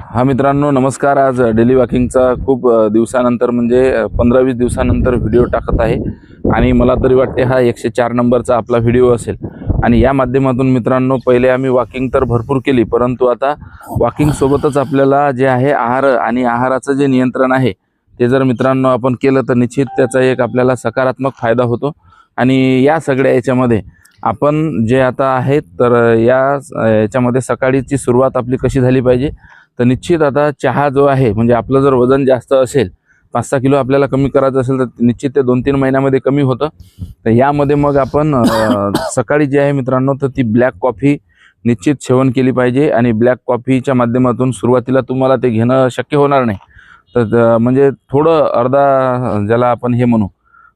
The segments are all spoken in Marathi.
हा मित्रांनो नमस्कार। आज डेली वॉकिंगचा खूप दिवसानंतर म्हणजे 15-20 दिवसानंतर व्हिडिओ टाकत आहे आणि मला तरी वाटते हा 104 नंबरचा आपला व्हिडिओ असेल। आणि या माध्यमातून मित्रांनो पहिले आम्ही वॉकिंग तर भरपूर केली, परंतु आता वॉकिंग सोबतच आपल्याला जे आहे आहार आणि आहाराचं जे नियंत्रण आहे ते जर मित्रांनो आपण केलं तर निश्चित त्याचा एक आपल्याला सकारात्मक फायदा होतो। आणि या सगळ्या याच्यामध्ये आपण जे आता आहेत तर याच्यामध्ये सकाळीची सुरुवात आपली कशी झाली पाहिजे, तर निश्चित आता चहा जो आहे म्हणजे आपलं जर वजन जास्त असेल 5-6 किलो आपल्याला कमी करायचं असेल तर निश्चित ते 2-3 महिन्यामध्ये कमी होतं। तर यामध्ये मग आपण सकाळी जे आहे मित्रांनो तर ती ब्लॅक कॉफी निश्चित सेवन केली पाहिजे। आणि ब्लॅक कॉफीच्या माध्यमातून सुरुवातीला तुम्हाला ते घेणं शक्य होणार नाही, तर म्हणजे थोडं ज्याला आपण हे म्हणू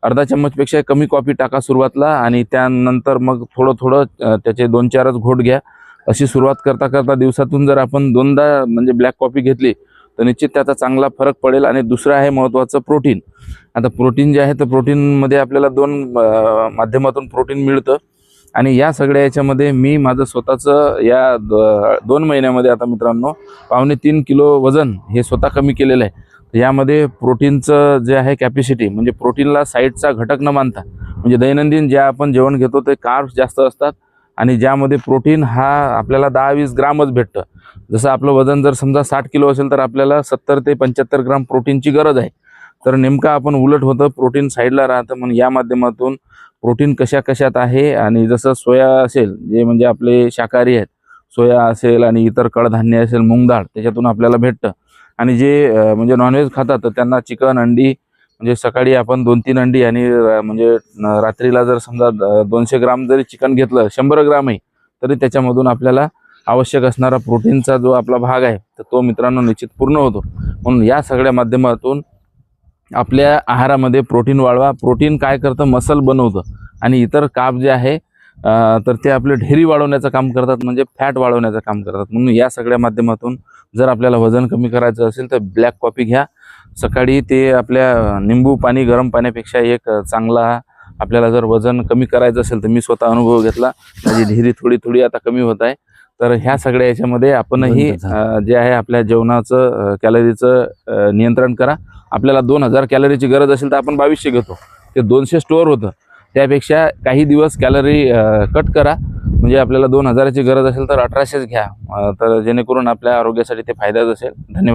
अर्धा चम्मचपेक्षा कमी कॉफी टाका सुरुवातला, आणि त्यानंतर मग थोडं थोडं त्याचे 2-4च घोट घ्या। अशी सुरुवात करता करता दिवसातून जर आपण 2दा म्हणजे ब्लॅक कॉफी घेतली तर निश्चित त्याचा चांगला फरक पडेल। आणि दुसरं आहे महत्त्वाचं प्रोटीन। आता प्रोटीन जे आहे तर प्रोटीनमध्ये आपल्याला 2 माध्यमातून प्रोटीन मिळतं। आणि या सगळ्या याच्यामध्ये मी माझं स्वतःचं या 2 महिन्यामध्ये आता मित्रांनो 2.5-3 किलो वजन हे स्वतः कमी केलेलं आहे। यामध्ये प्रोटीनचं जे आहे कॅपॅसिटी म्हणजे प्रोटीनला साईडचा घटक न मानता म्हणजे दैनंदिन जे आपण जेवण घेतो ते कार्ब्स जास्त असतात आणि ज्यामध्ये प्रोटीन हा आपल्याला 10-20 ग्रामच भेटतं। जसं आपलं वजन जर समजा 60 किलो असेल तर आपल्याला 70 ते 75 ग्राम प्रोटीनची गरज आहे। तर नेमकं आपण उलट होतं, प्रोटीन साईडला राहतं। म्हणून या माध्यमातून प्रोटीन कशात आहे, आणि जसं सोया असेल जे म्हणजे आपले शाकाहारी आहेत, सोया असेल आणि इतर कडधान्य असेल, मूग डाळ त्याच्यातून आपल्याला भेटतं। आणि जे म्हणजे नॉनव्हेज खातात तर त्यांना चिकन, अंडी म्हणजे सकाळी आपण 2-3 अंडी आणि म्हणजे रात्रीला जर समजा 200 ग्राम जरी चिकन घेतलं 100 ग्रामही तरी त्याच्यामधून आपल्याला आवश्यक असणारा प्रोटीनचा जो आपला भाग आहे तर तो मित्रांनो निश्चित पूर्ण होतो। म्हणून या सगळ्या माध्यमातून आपल्या आहारामध्ये प्रोटीन वाढवा। प्रोटीन काय करतं, मसल बनवतं, आणि इतर कार्ब जे आहे तर ते आपले ढेरी वाढवण्याचं काम करतात, म्हणजे फॅट वाढवण्याचं काम करतात। म्हणून या सगळ्या माध्यमातून जर आपल्याला वजन कमी करायचं असेल तर ब्लॅक कॉफी घ्या सकाळी। ते आपल्या निंबू पाणी गरम पाण्यापेक्षा एक चांगला, आपल्याला जर वजन कमी करायचं असेल तर मी स्वतः अनुभव घेतला, माझी ढेरी थोडी आता कमी होत आहे। तर ह्या सगळ्या याच्यामध्ये आपणही जे आहे आपल्या जेवणाचं कॅलरीचं नियंत्रण करा। आपल्याला 2000 कॅलरीची गरज असेल तर आपण 2200 घेतो, ते 200 स्टोअर होतं। त्यापेक्षा काही दिवस कॅलरी कट करा, म्हणजे आपल्याला 2000ची गरज असेल तर 1800च घ्या, तर जेणेकरून आपल्या आरोग्यासाठी ते फायद्याचं असेल। धन्यवाद।